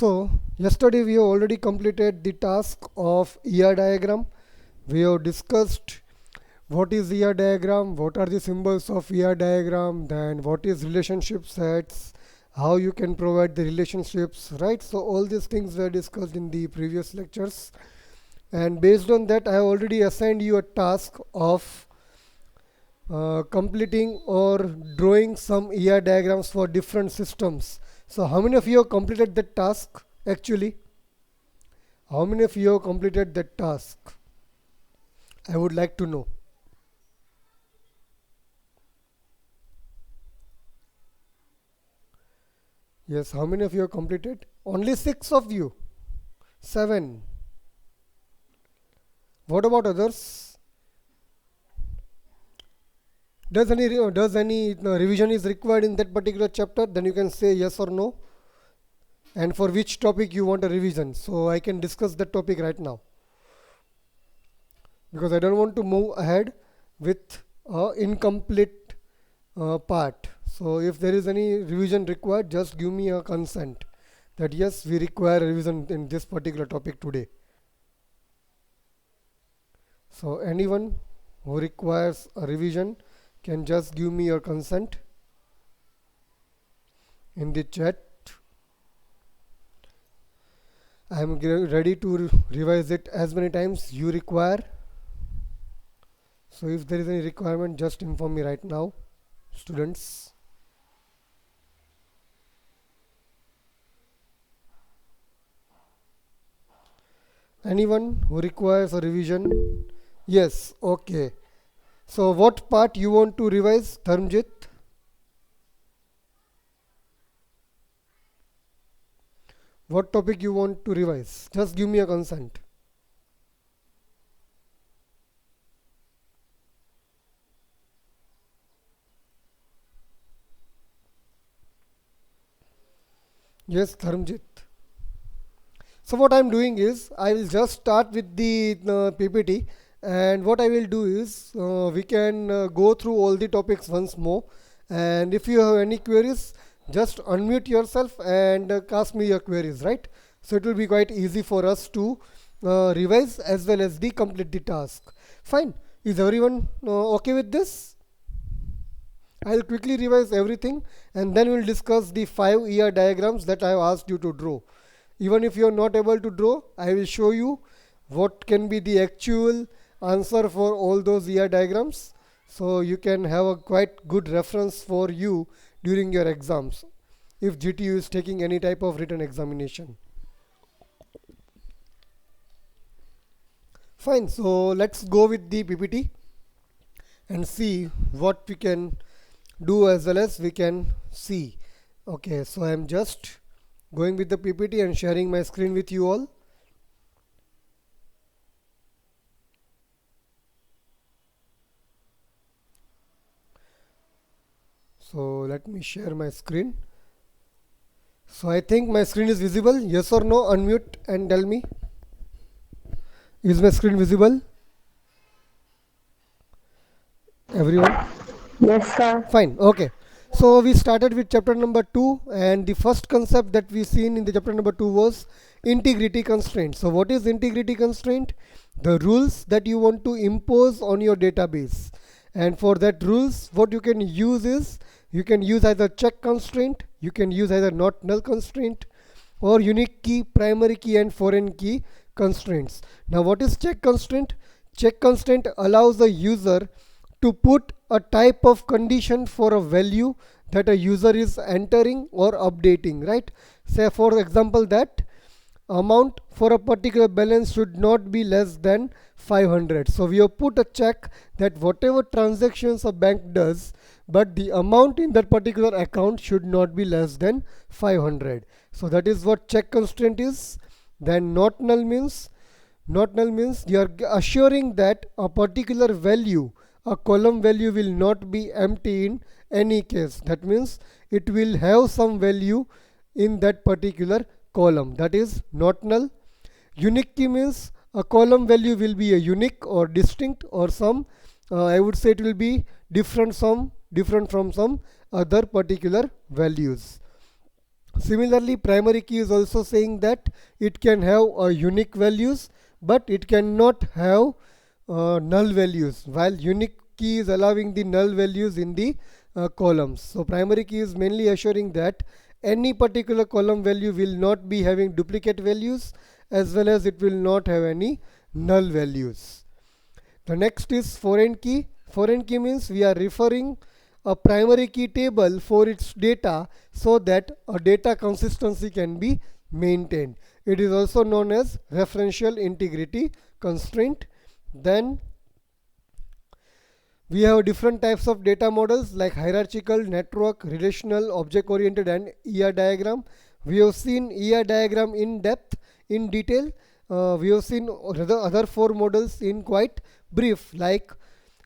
So yesterday we have already completed the task of ER diagram. We have discussed what is ER diagram, what are the symbols of ER diagram, then what is relationship sets, how you can provide the relationships, right? So all these things were discussed in the previous lectures, and based on that I have already assigned you a task of completing or drawing some ER diagrams for different systems. So how many of you have completed that task actually? How many of you have completed that task? I would like to know. Yes, how many of you have completed? Only 6 of you. 7. What about others? Does any revision is required in that particular chapter? Then you can say yes or no. And for which topic you want a revision? So I can discuss that topic right now, because I don't want to move ahead with incomplete part. So if there is any revision required, just give me a consent that yes, we require revision in this particular topic today. So anyone who requires a revision can just give me your consent in the chat. I am ready to revise it as many times you require. So if there is any requirement, just inform me right now, students. Anyone who requires a revision? Yes, okay. So what part you want to revise, Dharmjit? What topic you want to revise? Just give me a consent. Yes, Dharmjit. So what I am doing is I will just start with the PPT, and what I will do is we can go through all the topics once more, and if you have any queries, just unmute yourself and ask me your queries, right? So it will be quite easy for us to revise as well as complete the task. Fine. Is everyone okay with this? I'll quickly revise everything, and then we'll discuss the 5 ER diagrams that I have asked you to draw. Even if you are not able to draw, I will show you what can be the actual answer for all those ER diagrams, so you can have a quite good reference for you during your exams if GTU is taking any type of written examination. Fine, so let's go with the PPT and see what we can do as well as we can see. Okay, so I am just going with the PPT and sharing my screen with you all. So let me share my screen. So I think my screen is visible. Yes or no? Unmute and tell me. Is my screen visible? Everyone? Yes, sir. Fine. Okay. So we started with chapter number 2, and the first concept that we seen in the chapter number 2 was integrity constraint. So what is integrity constraint? The rules that you want to impose on your database. And for that rules, what you can use is, you can use either check constraint, you can use either not null constraint, or unique key, primary key and foreign key constraints. Now what is check constraint? Check constraint allows the user to put a type of condition for a value that a user is entering or updating, right? Say for example that amount for a particular balance should not be less than 500. So we have put a check that whatever transactions a bank does, but the amount in that particular account should not be less than 500. So that is what check constraint is. Then not null means you are assuring that a particular value, a column value, will not be empty in any case. That means it will have some value in that particular column. That is not null. Unique key means a column value will be a unique or distinct, or some I would say it will be different from some other particular values. Similarly, primary key is also saying that it can have unique values, but it cannot have null values, while unique key is allowing the null values in the columns. So primary key is mainly assuring that any particular column value will not be having duplicate values, as well as it will not have any null values. The next is foreign key. Foreign key means we are referring a primary key table for its data so that a data consistency can be maintained. It is also known as referential integrity constraint. Then we have different types of data models like hierarchical, network, relational, object oriented, and ER diagram. We have seen ER diagram in depth, in detail. We have seen the other four models in quite brief, like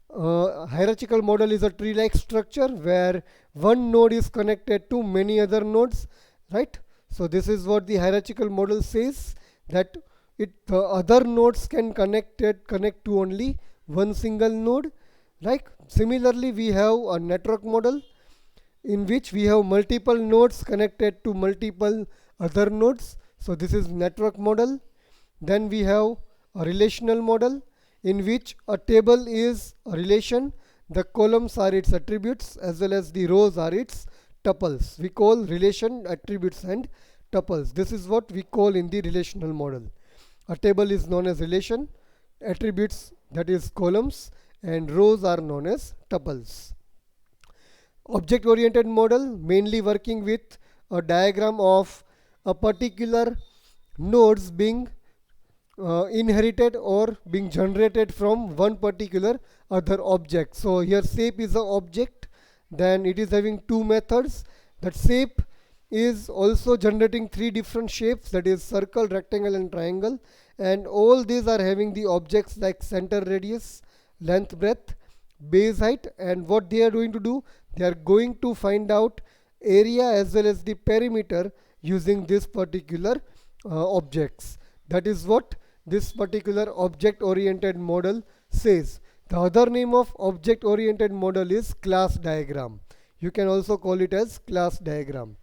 hierarchical model is a tree-like structure where one node is connected to many other nodes, right? So this is what the hierarchical model says, that the other nodes can connect to only one single node. Like similarly, we have a network model in which we have multiple nodes connected to multiple other nodes. So this is network model. Then we have a relational model in which a table is a relation. The columns are its attributes as well as the rows are its tuples. We call relation attributes and tuples. This is what we call in the relational model. A table is known as relation, attributes, that is columns, and rows are known as tuples. Object oriented model, mainly working with a diagram of a particular nodes being inherited or being generated from one particular other object. So here shape is an object, then it is having two methods. That shape is also generating three different shapes, that is circle, rectangle, and triangle, and all these are having the objects like center radius, length, breadth, base height. And what they are going to do, they are going to find out area as well as the perimeter using this particular objects. That is what this particular object oriented model says. The other name of object oriented model is class diagram. You can also call it as class diagram.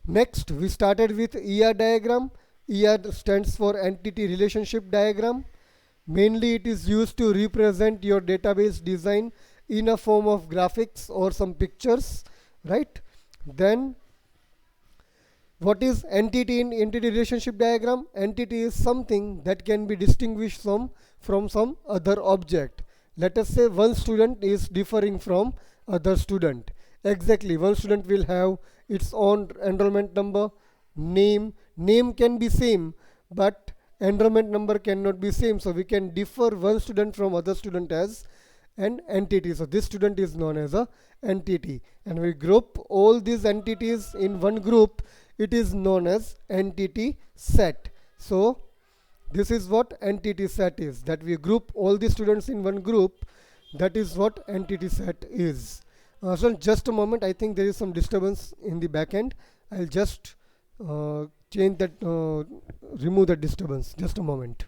Next, we started with ER diagram. ER stands for entity relationship diagram. Mainly it is used to represent your database design in a form of graphics or some pictures, right? Then what is entity in entity relationship diagram? Entity is something that can be distinguished from some other object. Let us say one student is differing from other student. Exactly, one student will have its own enrollment number, name. Name can be same, but enrollment number cannot be same. So we can differ one student from other student as an entity. So this student is known as a entity, and we group all these entities in one group. It is known as entity set. So this is what entity set is, that we group all the students in one group. That is what entity set is. So just a moment, I think there is some disturbance in the back end. I'll just change that, remove that disturbance. Just a moment.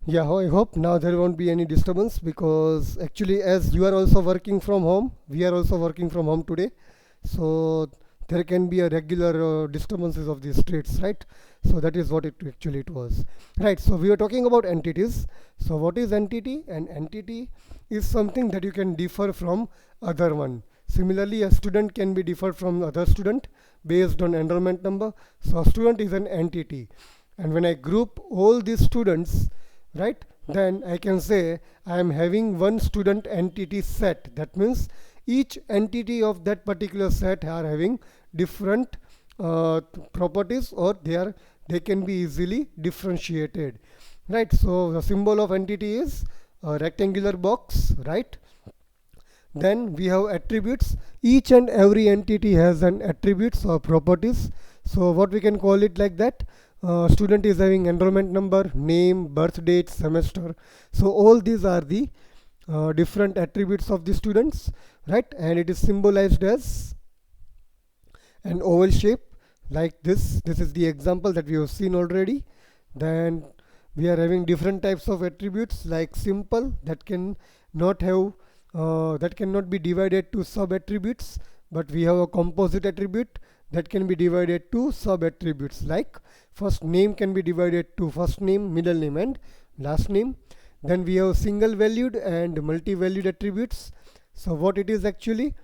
Yeah, I hope now there won't be any disturbance, because actually as you are also working from home, we are also working from home today. So there can be a regular disturbances of the streets, right? So that is what it actually it was. Right, so we are talking about entities. So what is entity? An entity is something that you can differ from other one. Similarly, a student can be differed from other student based on enrollment number. So a student is an entity. And when I group all these students, right, then I can say I am having one student entity set. That means each entity of that particular set are having different properties, or they can be easily differentiated. right? So the symbol of entity is a rectangular box, right? Then we have attributes. Each and every entity has an attributes or properties. So what we can call it like that, student is having enrollment number, name, birth date, semester. So all these are the different attributes of the students, right? And it is symbolized as an oval shape like this is the example that we have seen already. Then we are having different types of attributes like simple, that can not have that cannot be divided to sub attributes, but we have a composite attribute that can be divided to sub attributes, like first name can be divided to first name, middle name and last name. Then we have single valued and multi-valued attributes. So what it is actually,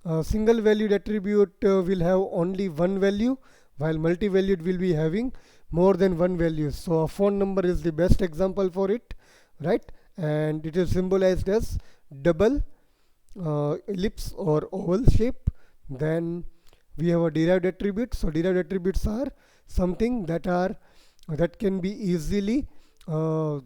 a single valued attribute will have only one value, while multi-valued will be having more than one value. So a phone number is the best example for it, right? And it is symbolized as double ellipse or oval shape. Then we have a derived attribute. So derived attributes are something that can be easily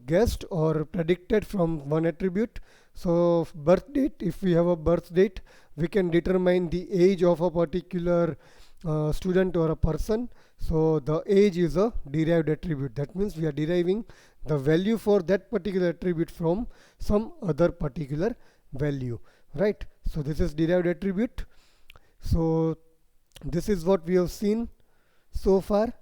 guessed or predicted from one attribute. So birth date, if we have a birth date, we can determine the age of a particular student or a person. So the age is a derived attribute. That means we are deriving the value for that particular attribute from some other particular value, right? So this is derived attribute. So this is what we have seen so far.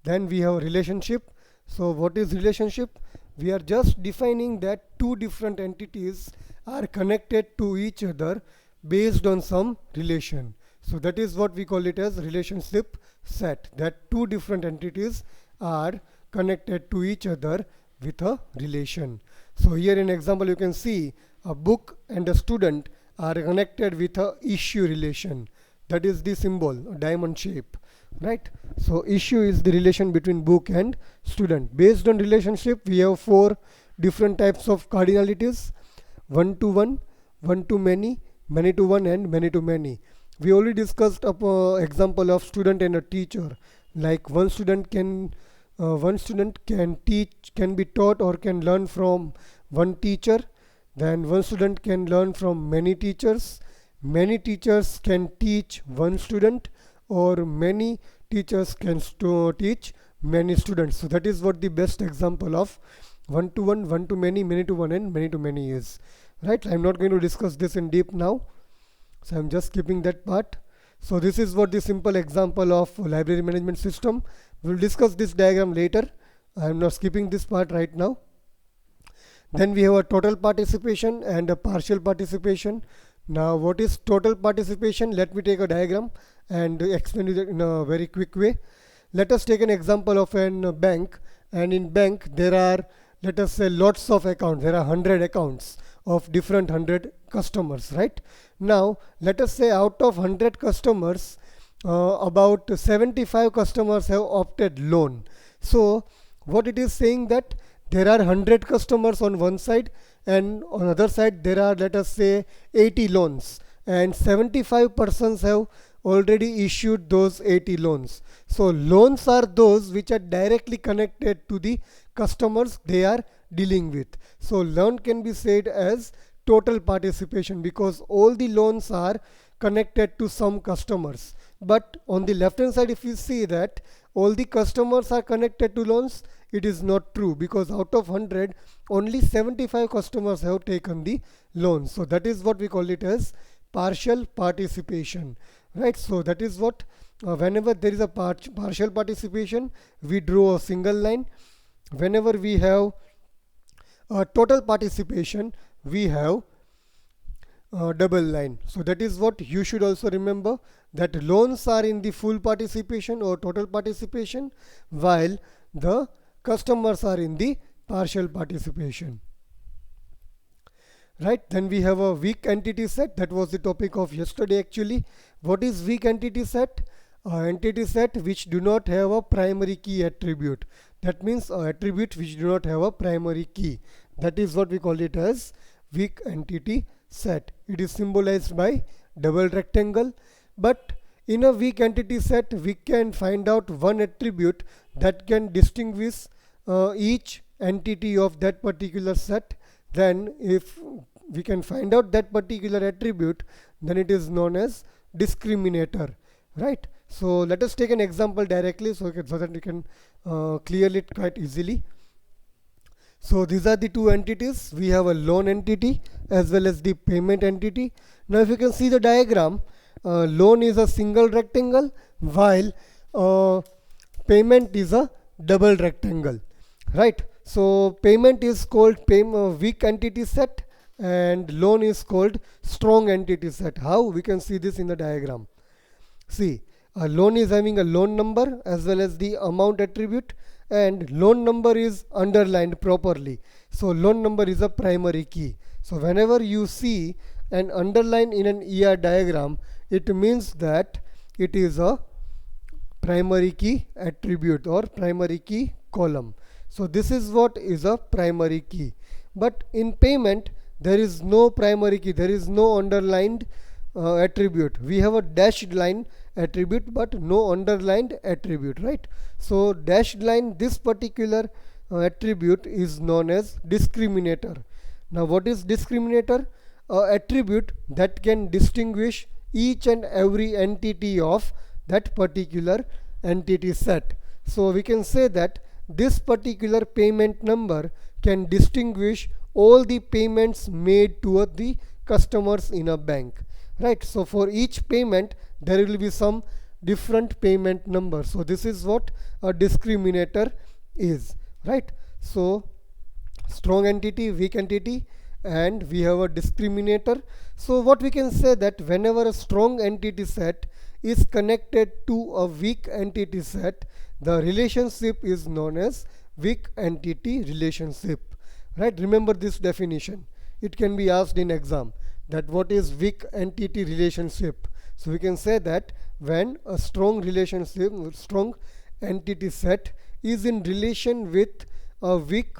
Then we have relationship. So what is relationship? We are just defining that two different entities are connected to each other based on some relation. So that is what we call it as relationship set, that two different entities are connected to each other with a relation. So here in example you can see a book and a student are connected with a issue relation. That is the symbol, a diamond shape, right? So issue is the relation between book and student. Based on relationship, we have four different types of cardinalities: one to one, one to many, many to one and many to many. We already discussed a example of student and a teacher. Like one student can teach, can be taught or can learn from one teacher. Then one student can learn from many teachers. Many teachers can teach one student, or many teachers can teach many students. So that is what the best example of one to one to many to one and many to many is, right? I'm not going to discuss this in deep now, so I'm just skipping that part. So this is what the simple example of library management system. We'll discuss this diagram later. I'm not skipping this part right now. Then we have a total participation and a partial participation. Now what is total participation? Let me take a diagram and explain it in a very quick way. Let us take an example of a bank, and in bank there are, let us say, lots of accounts. There are 100 accounts of different 100 customers, right? Now let us say out of 100 customers, about 75 customers have opted loan. So what it is saying, that there are 100 customers on one side, and on other side there are, let us say, 80 loans, and 75 persons have already issued those 80 loans. So loans are those which are directly connected to the customers they are dealing with. So loan can be said as total participation, because all the loans are connected to some customers. But on the left hand side, if you see that all the customers are connected to loans, it is not true, because out of 100 only 75 customers have taken the loan. So that is what we call it as partial participation, right? So that is what, whenever there is a partial participation, we draw a single line. Whenever we have a total participation, we have a double line. So that is what you should also remember, that loans are in the full participation or total participation, while the customers are in the partial participation, right? Then we have a weak entity set. That was the topic of yesterday actually. What is weak entity set? Entity set which do not have a primary key attribute. That means attribute which do not have a primary key. That is what we call it as weak entity set. It is symbolized by double rectangle. But in a weak entity set, we can find out one attribute that can distinguish each entity of that particular set, then if we can find out that particular attribute, then it is known as discriminator, right? So let us take an example directly, so that we can clear it quite easily. So these are the two entities. We have a loan entity as well as the payment entity. Now if you can see the diagram, loan is a single rectangle, while payment is a double rectangle, right? So payment is called weak entity set, and loan is called strong entity set. How? We can see this in the diagram. See, a loan is having a loan number as well as the amount attribute, and loan number is underlined properly. So loan number is a primary key. So whenever you see an underline in an ER diagram, it means that it is a primary key attribute or primary key column. So this is what is a primary key. But in payment, there is no primary key, there is no underlined attribute. We have a dashed line attribute but no underlined attribute, right? So dashed line, this particular attribute is known as discriminator. Now what is discriminator? Attribute that can distinguish each and every entity of that particular entity set. So we can say that this particular payment number can distinguish all the payments made to the customers in a bank, right? So for each payment there will be some different payment number. So this is what a discriminator is, right? So strong entity, weak entity, and we have a discriminator. So what we can say that whenever a strong entity set is connected to a weak entity set, the relationship is known as weak entity relationship, right? Remember this definition. It can be asked in exam that what is weak entity relationship. So we can say that when a strong relationship, strong entity set is in relation with a weak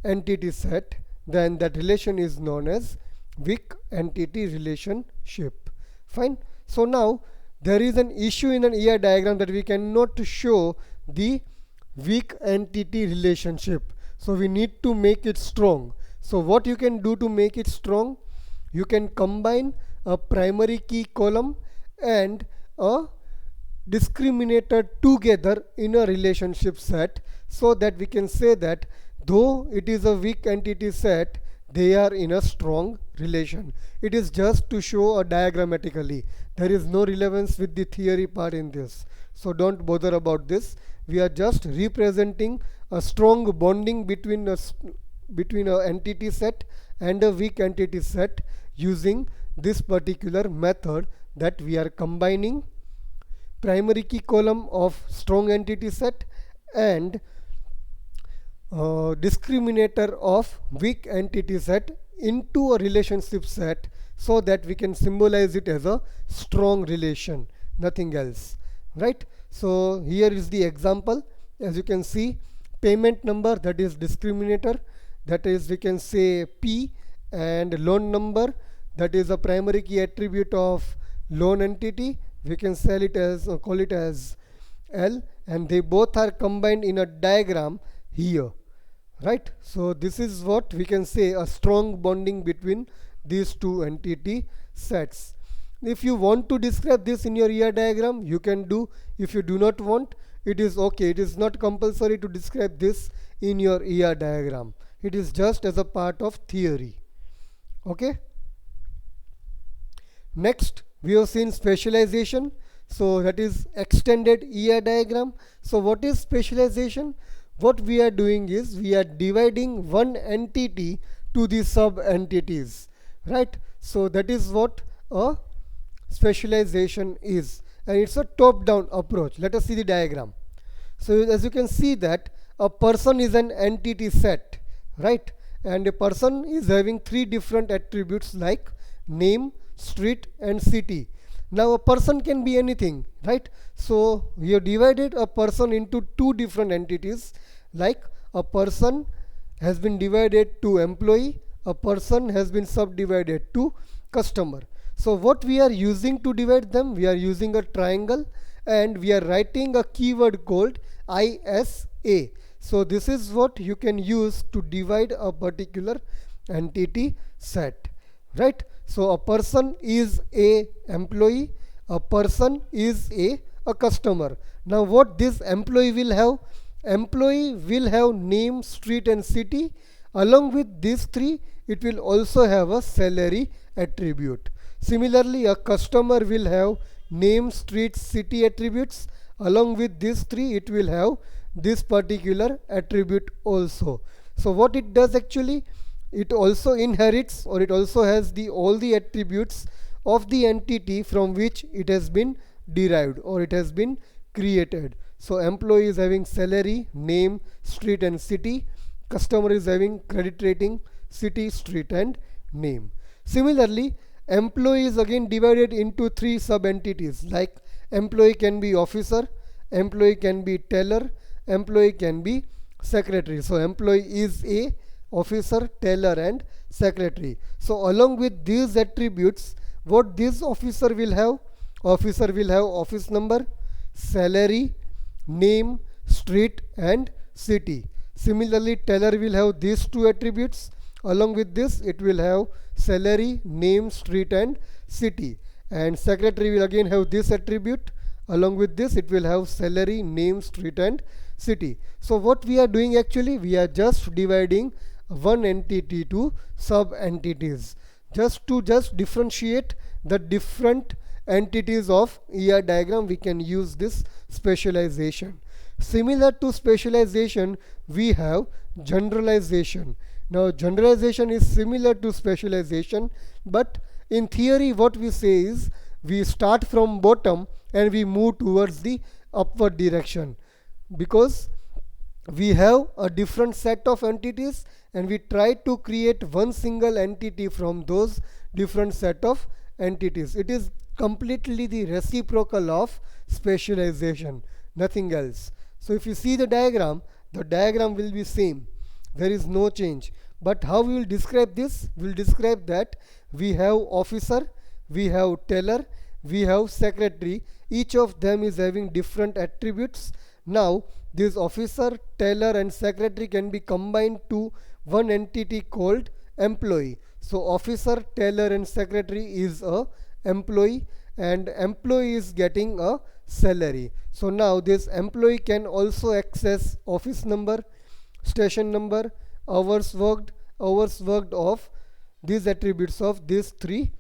entity set, then that relation is known as weak entity relationship. Fine. So now there is an issue in an ER diagram that we cannot show the weak entity relationship. So we need to make it strong. So what you can do to make it strong? You can combine a primary key column and a discriminator together in a relationship set, so that we can say that though it is a weak entity set, they are in a strong relation. It is just to show diagrammatically. There is no relevance with the theory part in this. So don't bother about this. We are just representing a strong bonding between a entity set and a weak entity set using this particular method, that we are combining primary key column of strong entity set and discriminator of weak entity set into a relationship set, so that we can symbolize it as a strong relation, nothing else, right? So here is the example. As you can see, payment number, that is discriminator, that is we can say P, and loan number, that is a primary key attribute of loan entity, we can call it as L, and they both are combined in a diagram here, right? So this is what we can say a strong bonding between these two entity sets. If you want to describe this in your ER diagram, you can do. If you do not want, it is okay. It is not compulsory to describe this in your ER diagram. It is just as a part of theory. Okay. Next, we have seen specialization. So that is extended ER diagram. So what is specialization? What we are doing is we are dividing one entity to the sub entities, right? So that is what a specialization is, and it's a top down approach. Let us see the diagram. So as you can see that a person is an entity set, right? And a person is having three different attributes like name, street, and city. Now a person can be anything, right? So we have divided a person into two different entities, like a person has been divided to employee, a person has been subdivided to customer. So what we are using to divide them, we are using a triangle, and we are writing a keyword called ISA. So this is what you can use to divide a particular entity set, right? So a person is a employee, a person is a customer. Now what this employee will have? Employee will have name, street and city. Along with these three, it will also have a salary attribute. Similarly, a customer will have name, street, city attributes. Along with these three, it will have this particular attribute also. So what it does actually, it also inherits, or it also has all the attributes of the entity from which it has been derived or it has been created. So employee is having salary, name, street and city. Customer is having credit rating, city, street and name. Similarly, employee is again divided into three sub entities, like employee can be officer, employee can be teller, employee can be secretary. So employee is a officer, teller and secretary. So along with these attributes, what this officer will have? Officer will have office number, salary, name, street and city. Similarly, teller will have these two attributes. Along with this, it will have salary, name, street and city. And secretary will again have this attribute. Along with this, it will have salary, name, street and city. So what we are doing actually, we are just dividing one entity to sub entities, just to differentiate the different entities of ER diagram. We can use this specialization. Similar to specialization, we have generalization. Now generalization is similar to specialization, but in theory what we say is, we start from bottom and we move towards the upward direction, because we have a different set of entities and we try to create one single entity from those different set of entities. It is completely the reciprocal of specialization, nothing else. So if you see the diagram will be same, there is no change. But how we will describe this? We will describe that we have officer, we have teller, we have secretary. Each of them is having different attributes. Now this officer, teller and secretary can be combined to one entity called employee. So officer, teller and secretary is a employee, and employee is getting a salary. So now this employee can also access office number, station number, hours worked of these attributes of these three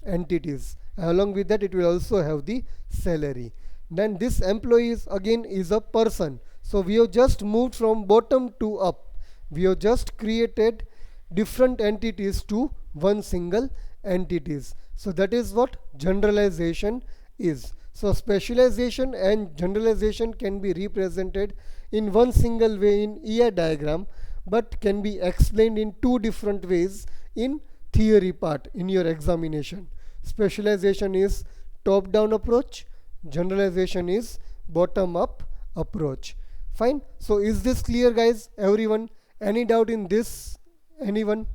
entities. Along with that, it will also have the salary. Then this employee is again is a person. So we have just moved from bottom to up. We have just created different entities to one single entities. So that is what generalization is. So specialization and generalization can be represented in one single way in ER diagram, but can be explained in two different ways in theory part in your examination. Specialization is top down approach, generalization is bottom up approach. Fine. So is this clear, guys? Everyone? Any doubt in this? Anyone?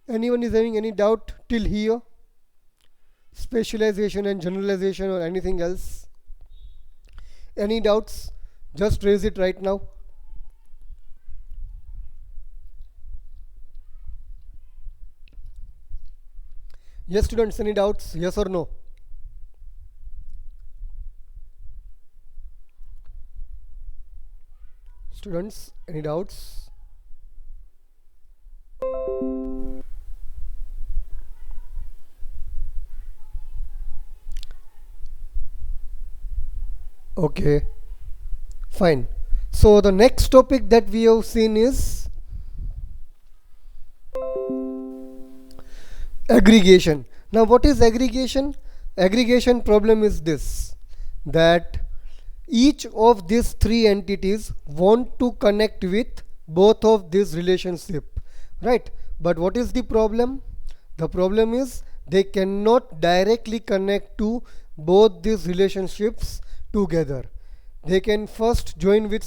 Anyone is having any doubt till here? Specialization and generalization or anything else? Any doubts? Just raise it right now. Yes, students, any doubts? Yes or no? Students, any doubts? Okay, fine. So the next topic that we have seen is aggregation. Now what is aggregation? Aggregation problem is this, that each of these three entities want to connect with both of these relationship, right? But what is the problem? The problem is they cannot directly connect to both these relationships together. They can first join with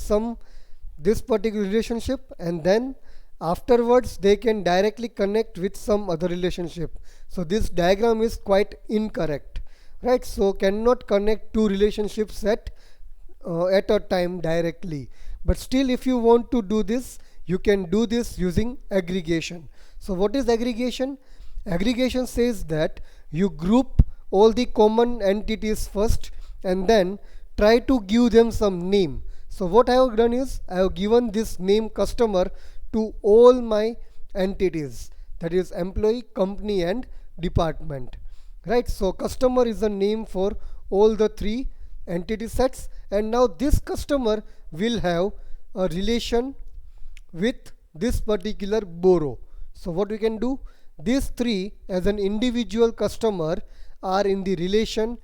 this particular relationship, and then afterwards they can directly connect with some other relationship. So this diagram is quite incorrect, right? So cannot connect two relationships at at a time directly. But still, if you want to do this, you can do this using aggregation. So what is aggregation? Aggregation says that you group all the common entities first and then try to give them some name. So what I have done is I have given this name customer to all my entities, that is employee, company and department, right? So customer is a name for all the three entity sets, and now this customer will have a relation with this particular borrow. So what we can do, these three as an individual customer are in the relation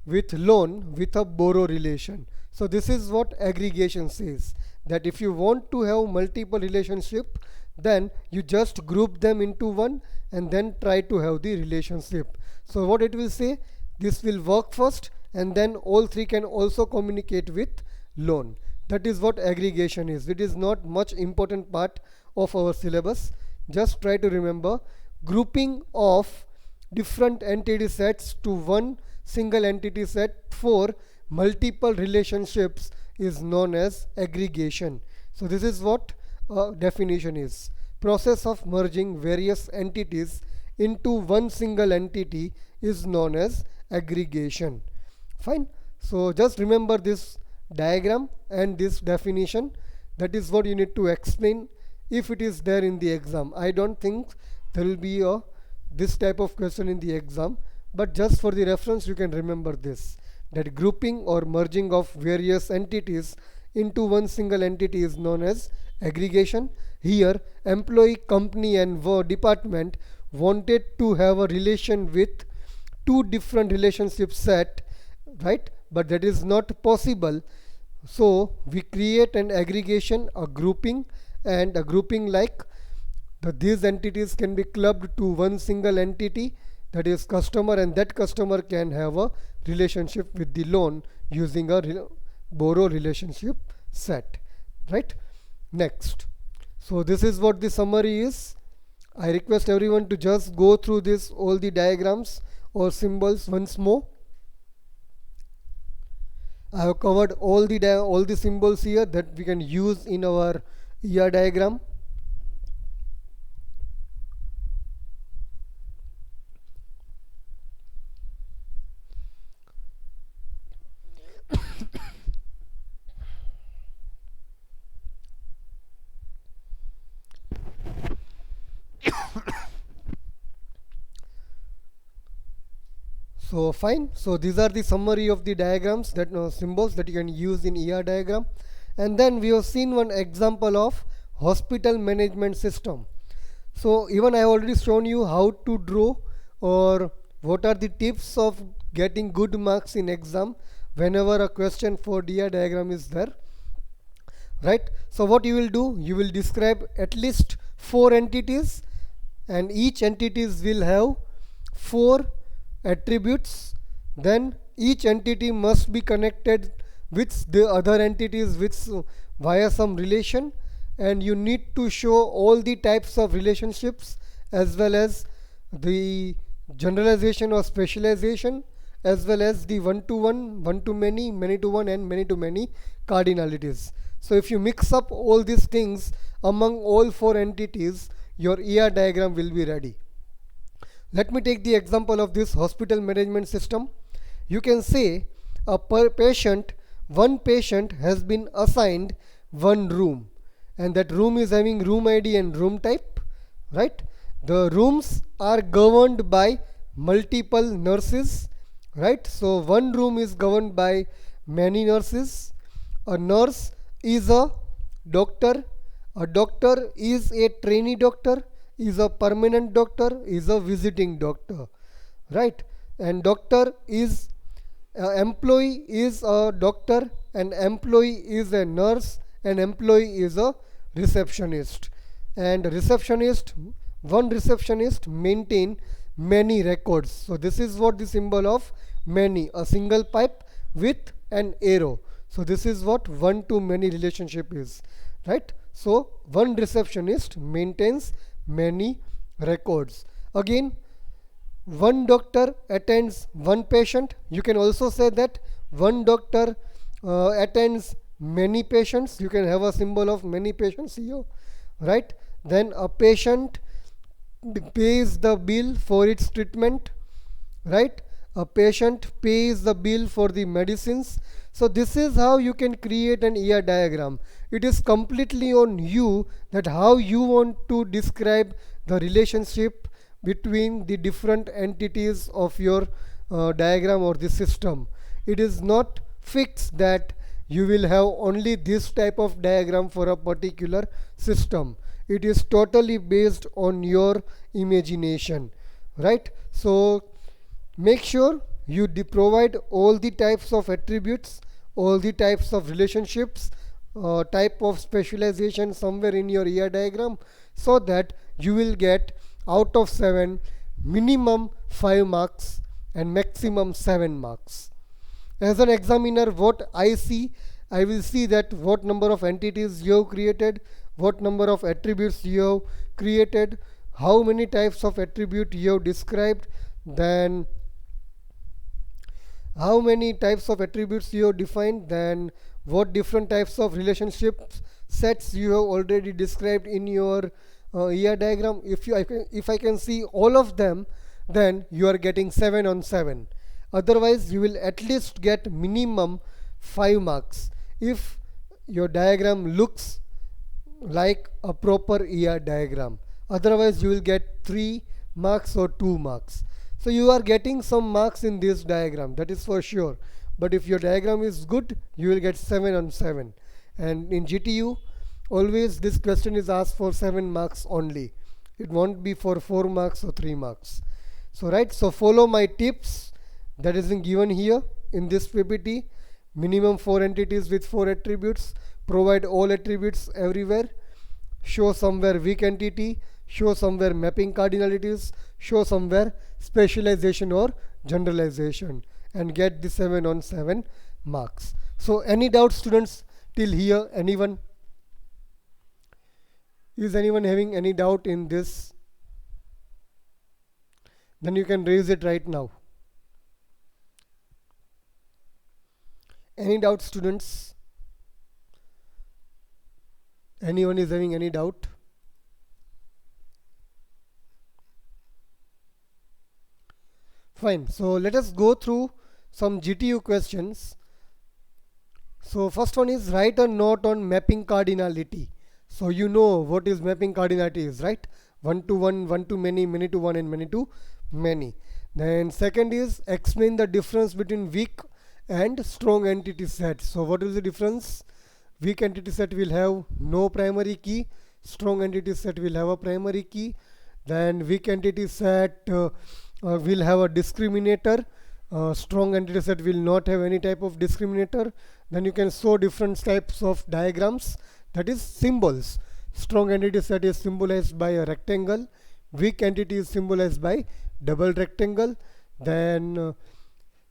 with loan with a borrow relation. So this is what aggregation says, that if you want to have multiple relationship, then you just group them into one and then try to have the relationship. So what it will say, this will work first and then all three can also communicate with loan. That is what aggregation is. It is not much important part of our syllabus. Just try to remember, grouping of different entity sets to one single entity set for multiple relationships is known as aggregation. So this is what definition is. Process of merging various entities into one single entity is known as aggregation. Fine. So just remember this diagram and this definition. That is what you need to explain if it is there in the exam. I don't think there will be this type of question in the exam, but just for the reference you can remember this, that grouping or merging of various entities into one single entity is known as aggregation. Here employee, company and department wanted to have a relation with two different relationship set, right? But that is not possible. So we create an aggregation, a grouping, and a grouping like these entities can be clubbed to one single entity, that is customer, and that customer can have a relationship with the loan using a borrow relationship set, right? Next. So this is what the summary is. I request everyone to just go through this, all the diagrams or symbols once more. I have covered all the symbols here that we can use in our ER diagram. So fine. So these are the summary of the diagrams, that symbols that you can use in ER diagram. And then we have seen one example of hospital management system. So even I have already shown you how to draw, or what are the tips of getting good marks in exam whenever a question for ER diagram is there, right? So what you will do, you will describe at least 4 entities, and each entities will have 4 attributes. Then each entity must be connected with the other entities via some relation, and you need to show all the types of relationships as well as the generalization or specialization, as well as the one-to-one, one-to-many, many-to-one and many-to-many cardinalities. So if you mix up all these things among all 4 entities, your ER diagram will be ready. Let me take the example of this hospital management system. You can say one patient has been assigned one room, and that room is having room ID and room type, right? The rooms are governed by multiple nurses, right? So one room is governed by many nurses. A nurse is a doctor is a trainee doctor, is a permanent doctor, is a visiting doctor, right? And doctor is employee is a doctor, and employee is a nurse, and employee is a receptionist. And one receptionist maintain many records. So this is what the symbol of many, a single pipe with an arrow. So this is what one to many relationship is, right? So one receptionist maintains many records. Again, one doctor attends one patient. You can also say that one doctor attends many patients, you can have a symbol of many patients here, right? Then a patient pays the bill for its treatment, right? A patient pays the bill for the medicines. So this is how you can create an ER diagram. It is completely on you that how you want to describe the relationship between the different entities of your diagram or the system. It is not fixed that you will have only this type of diagram for a particular system. It is totally based on your imagination, right? So make sure you provide all the types of attributes, all the types of relationships, type of specialization somewhere in your ER diagram, so that you will get out of 7 minimum 5 marks and maximum 7 marks. As an examiner, what I see, I will see that what number of entities you have created, what number of attributes you have created, how many types of attribute you have described, then how many types of attributes you have defined, then what different types of relationship sets you have already described in your ER diagram. If I can see all of them, then you are getting 7 on 7. Otherwise you will at least get minimum 5 marks if your diagram looks like a proper ER diagram. Otherwise you will get 3 marks or 2 marks. So you are getting some marks in this diagram, that is for sure. But if your diagram is good, you will get 7 on 7. And in GTU, always this question is asked for 7 marks only. It won't be for 4 marks or 3 marks. So right, so follow my tips that is given here in this PPT. Minimum 4 entities with 4 attributes. Provide all attributes everywhere. Show somewhere weak entity. Show somewhere mapping cardinalities. Show somewhere specialization or generalization, and get the 7 on 7 marks. So any doubts, students, till here? Anyone? Is anyone having any doubt in this? Then you can raise it right now. Any doubt, students? Anyone is having any doubt? Fine. So let us go through some GTU questions. So first one is write a note on mapping cardinality. So you know what is mapping cardinality is, right? 1 to 1, 1 to many to 1, and many to many. Then second is explain the difference between weak and strong entity set. So what is the difference? Weak entity set will have no primary key. Strong entity set will have a primary key. Then weak entity set will have a discriminator. Strong entity set will not have any type of discriminator. Then you can show different types of diagrams, that is symbols. Strong entity set is symbolized by a rectangle. Weak entity is symbolized by double rectangle. Then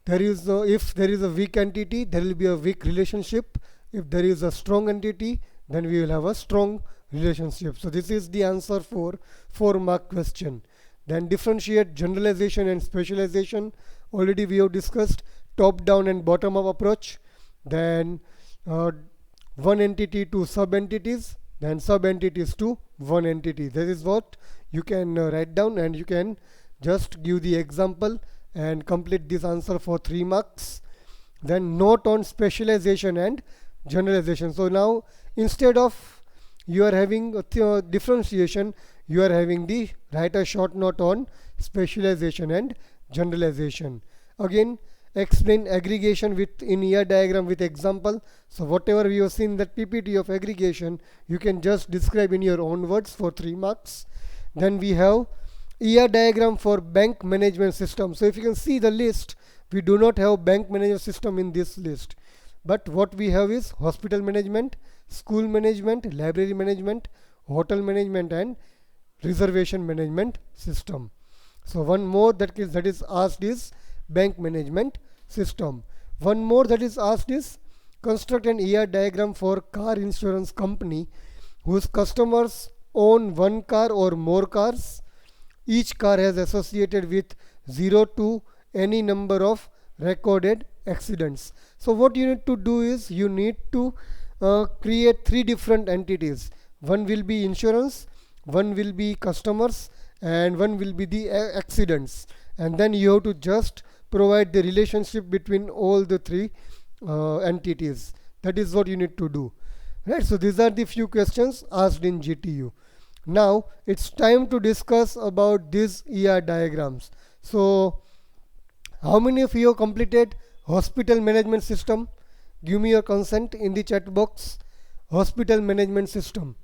if there is a weak entity, there will be a weak relationship. If there is a strong entity, then we will have a strong relationship. So this is the answer for 4-mark question. Then differentiate generalization and specialization. Already we have discussed top down and bottom up approach. Then one entity to sub entities, then sub entities to one entity. That is what you can write down, and you can just give the example and complete this answer for 3 marks. Then note on specialization and generalization. So now instead of you are having a differentiation, you are having the write a short note on specialization and generalization. Again, explain aggregation with in ER diagram with example. So whatever we have seen that PPT of aggregation, you can just describe in your own words for 3 marks. Then we have ER diagram for bank management system. So if you can see the list, we do not have bank management system in this list, but what we have is hospital management, school management, library management, hotel management, and reservation management system. So one more that is asked is bank management system. One more that is asked is construct an ER diagram for car insurance company whose customers own 1 car or more cars. Each car has associated with 0 to any number of recorded accidents. So what you need to do is you need to create 3 different entities. One will be insurance, one will be customers, and one will be the accidents, and then you have to just provide the relationship between all the 3 entities. That is what you need to do, right? So these are the few questions asked in GTU. Now it's time to discuss about these ER diagrams. So how many of you have completed hospital management system? Give me your consent in the chat box. Hospital management system.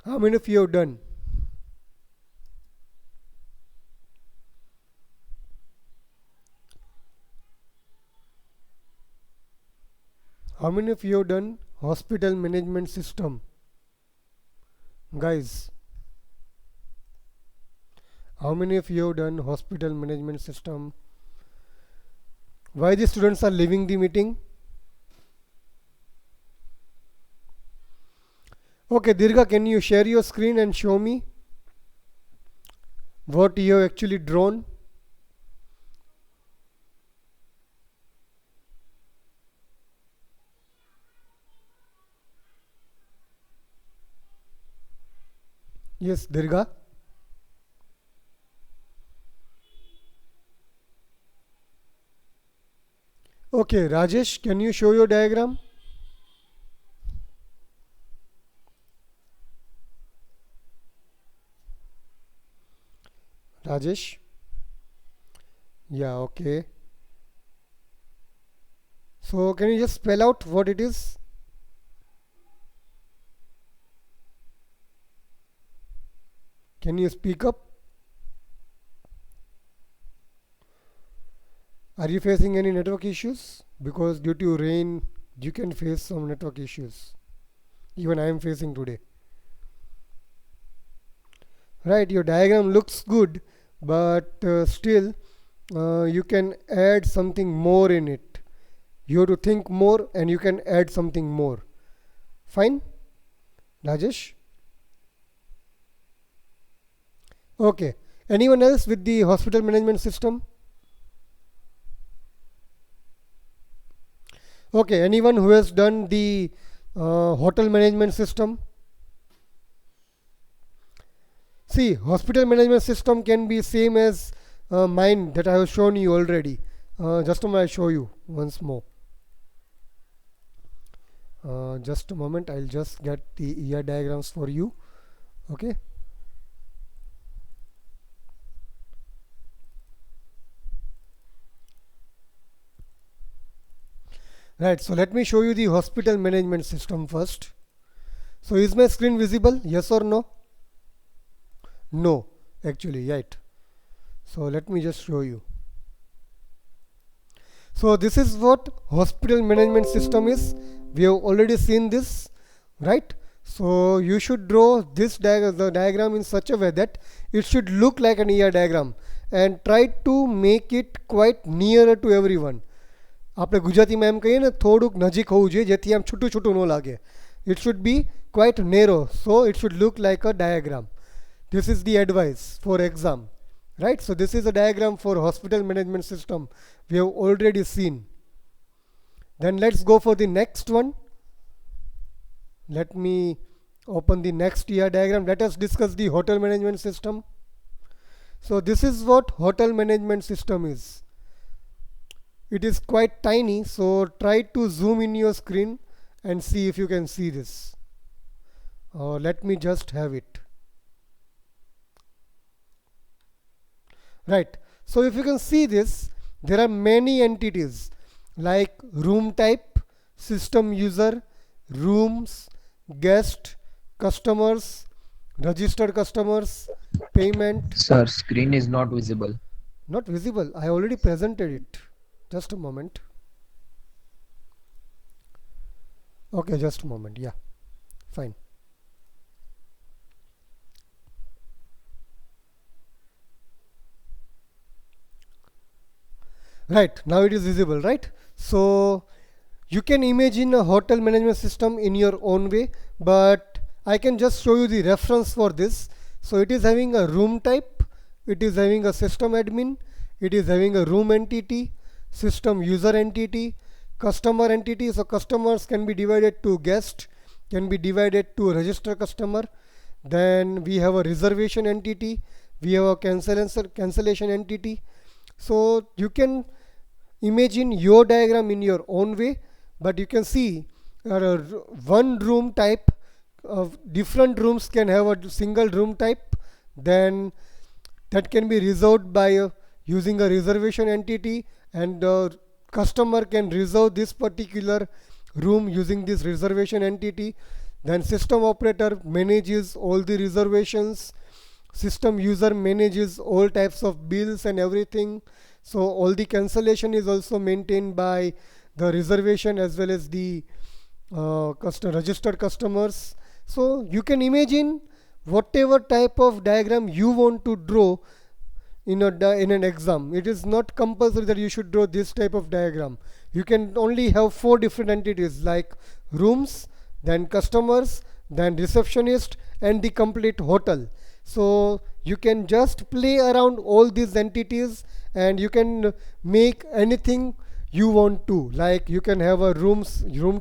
How many of you have done? How many of you have done hospital management system? Guys, how many of you have done hospital management system? Why the students are leaving the meeting? Okay, Dirga, can you share your screen and show me what you have actually drawn? Yes, Dirga. Okay, Rajesh, can you show your diagram? Rajesh? Yeah, okay. So can you just spell out what it is? Can you speak up? Are you facing any network issues? Because due to rain, you can face some network issues. Even I am facing today. Right, your diagram looks good, but still you can add something more in it. You have to think more and you can add something more. Fine, Rajesh? Okay. Anyone else with the hospital management system? Okay. Anyone who has done the hotel management system? See, hospital management system can be same as mine that I have shown you already. Just a moment, I'll show you once more. Just a moment, I'll just get the ER diagrams for you. Okay. Right, so let me show you the hospital management system first. So is my screen visible? Yes or no? No, actually, right. So let me just show you. So this is what hospital management system is. We have already seen this, right? So you should draw this the diagram in such a way that it should look like an ER diagram and try to make it quite nearer to everyone. આપણે ગુજરાતીમાં એમ કહીએ ને થોડુંક નજીક હોવું જોઈએ જેથી આમ છૂટું છૂટું ન લાગે. It should be quite narrow, so it should look like a diagram. This is the advice for exam, right? So this is a diagram for hospital management system we have already seen. Then let's go for the next one. Let me open the next ER diagram. Let us discuss the hotel management system. So this is what hotel management system is. It is quite tiny, so try to zoom in your screen and see if you can see this. Let me just have it. Right, so if you can see this, there are many entities like room type, system user, rooms, guest, customers, registered customers, payment. Sir, screen is not visible. Not visible, I already presented it. Just a moment. Okay, just a moment. Yeah, fine. Right, now it is visible, right? So you can imagine a hotel management system in your own way, but I can just show you the reference for this. So it is having a room type, it is having a system admin, it is having a room entity, system user entity, customer entity. So customers can be divided to guest, can be divided to register customer. Then we have a reservation entity, we have a cancellation entity. So you can imagine your diagram in your own way, but you can see one room type of different rooms can have a single room type, then that can be resolved by using a reservation entity, and the customer can reserve this particular room using this reservation entity. Then system operator manages all the reservations, system user manages all types of bills and everything. So all the cancellation is also maintained by the reservation as well as the registered customers. So you can imagine whatever type of diagram you want to draw in an exam. It is not compulsory that you should draw this type of diagram. You can only have 4 different entities like rooms, then customers, then receptionist, and the complete hotel. So you can just play around all these entities and you can make anything you want to. Like you can have a room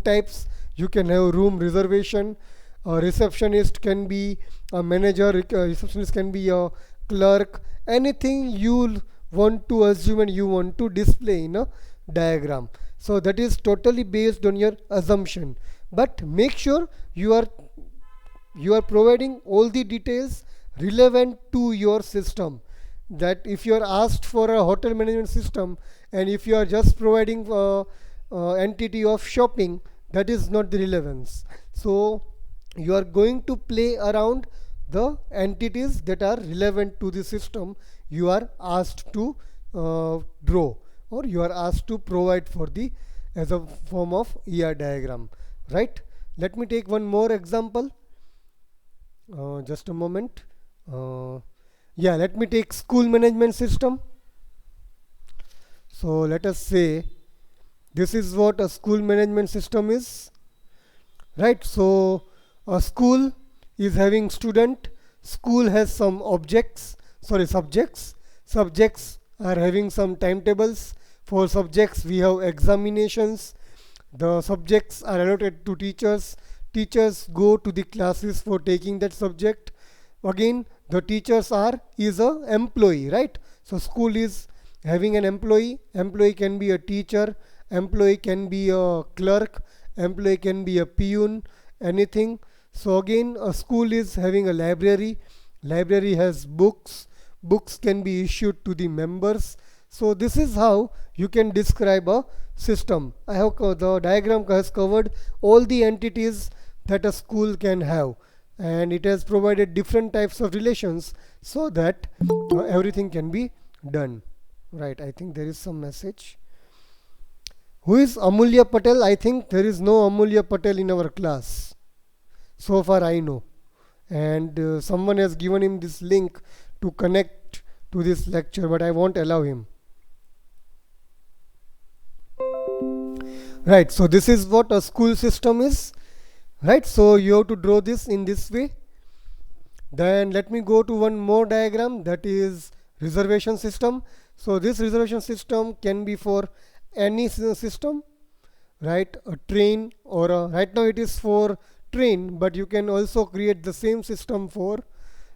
types, you can have room reservation, a receptionist can be a manager, receptionist can be a clerk, anything you want to assume and you want to display in a diagram. So that is totally based on your assumption, but make sure you are providing all the details relevant to your system. That if you are asked for a hotel management system and if you are just providing entity of shopping, that is not the relevance. So you are going to play around the entities that are relevant to the system you are asked to draw, or you are asked to provide for the as a form of ER diagram, right? Let me take one more example. Just a moment. Yeah, let me take school management system. So let us say this is what a school management system is, right? So a school is having student, school has some subjects, subjects are having some timetables. For subjects we have examinations, the subjects are allotted to teachers, teachers go to the classes for taking that subject. Again the teachers is a employee, right? So school is having an employee, employee can be a teacher, employee can be a clerk, employee can be a peon, anything. So again a school is having a library, library has books, books can be issued to the members. So this is how you can describe a system. I have the diagram has covered all the entities that a school can have, and it has provided different types of relations so that everything can be done. Right, I think there is some message. Who is Amulya Patel? I think there is no Amulya Patel in our class so far I know, and someone has given him this link to connect to this lecture, but I won't allow him. Right, so this is what a school system is, right? So you have to draw this in this way. Then let me go to one more diagram, that is reservation system. So this reservation system can be for any system, right? A train or right now it is for train, but you can also create the same system for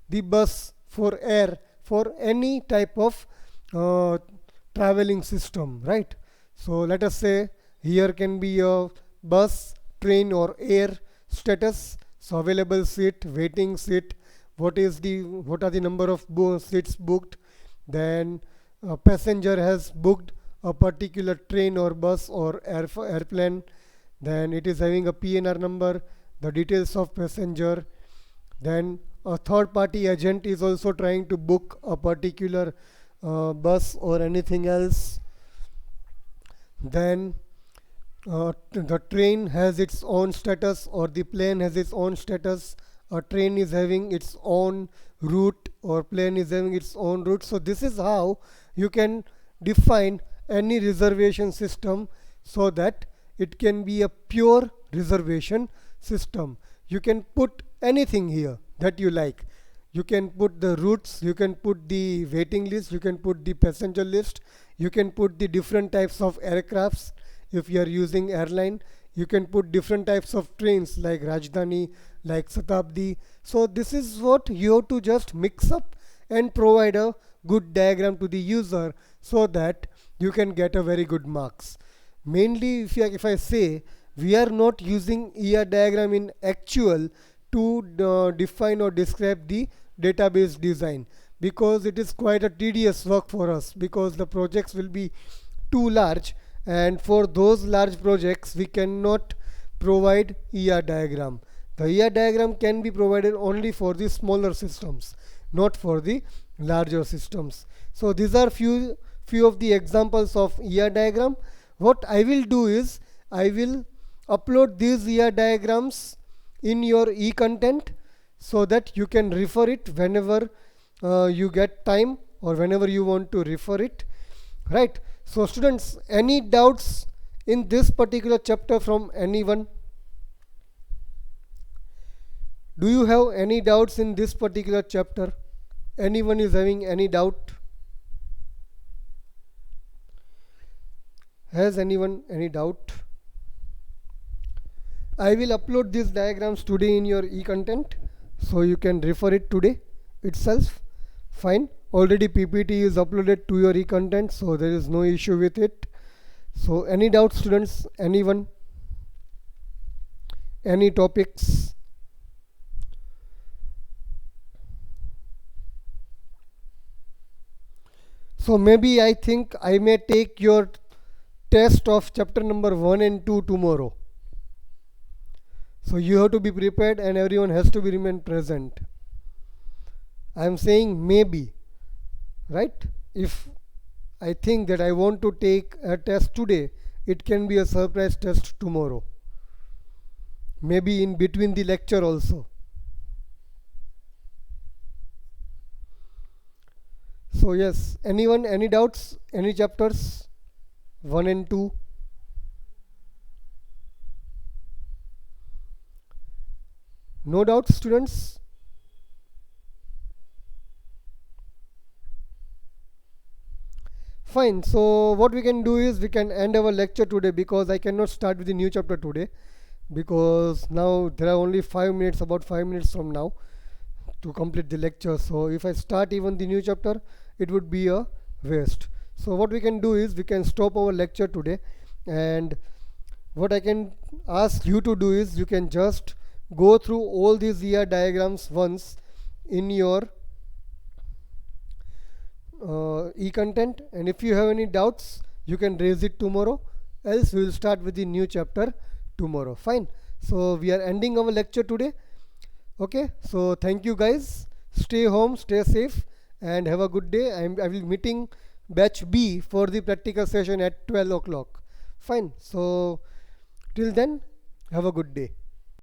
the bus, for air, for any type of traveling system, right? So let us say here can be a bus, train or air status. So available seat, waiting seat, what are the number of seats booked. Then a passenger has booked a particular train or bus or airplane, then it is having a PNR number, the details of passenger. Then a third party agent is also trying to book a particular bus or anything else. Then the train has its own status or the plane has its own status. A train is having its own route or plane is having its own route. So this is how you can define any reservation system so that it can be a pure reservation system. You can put anything here that you like. You can put the routes, you can put the waiting list, you can put the passenger list, you can put the different types of aircrafts if you are using airline, you can put different types of trains like Rajdhani, like Satabdi. So this is what you have to just mix up and provide a good diagram to the user so that you can get a very good marks. Mainly if I say we are not using ER diagram in actual to define or describe the database design, because it is quite a tedious work for us, because the projects will be too large, and for those large projects we cannot provide ER diagram. The ER diagram can be provided only for the smaller systems, not for the larger systems. So these are few of the examples of ER diagram. What I will do is I will upload these ER diagrams in your e-content so that you can refer it whenever you get time or whenever you want to refer it, right? So students, any doubts in this particular chapter from anyone? Do you have any doubts in this particular chapter? Anyone is having any doubt? Has anyone any doubt? I will upload these diagrams today in your e-content, so you can refer it today itself. Fine. Already PPT is uploaded to your e-content, so there is no issue with it. So any doubts, students? Anyone? Any topics? So maybe I think I may take your test of chapter number 1 and 2 tomorrow. So you have to be prepared and everyone has to be remain present. I am saying maybe, right? If I think that I want to take a test today, it can be a surprise test tomorrow. Maybe in between the lecture also. So yes, anyone, any doubts? Any chapters? 1 and 2? No doubts, students? Fine. So what we can do is we can end our lecture today, because I cannot start with the new chapter today, because now there are only 5 minutes, about 5 minutes from now to complete the lecture. So if I start even the new chapter, it would be a waste. So what we can do is we can stop our lecture today, and what I can ask you to do is you can just go through all these ER diagrams once in your e-content, and if you have any doubts you can raise it tomorrow, else we will start with the new chapter tomorrow. Fine. So we are ending our lecture today. Okay, so thank you guys. Stay home, stay safe, and have a good day. I will be meeting batch B for the practical session at 12 o'clock. Fine. So till then, have a good day.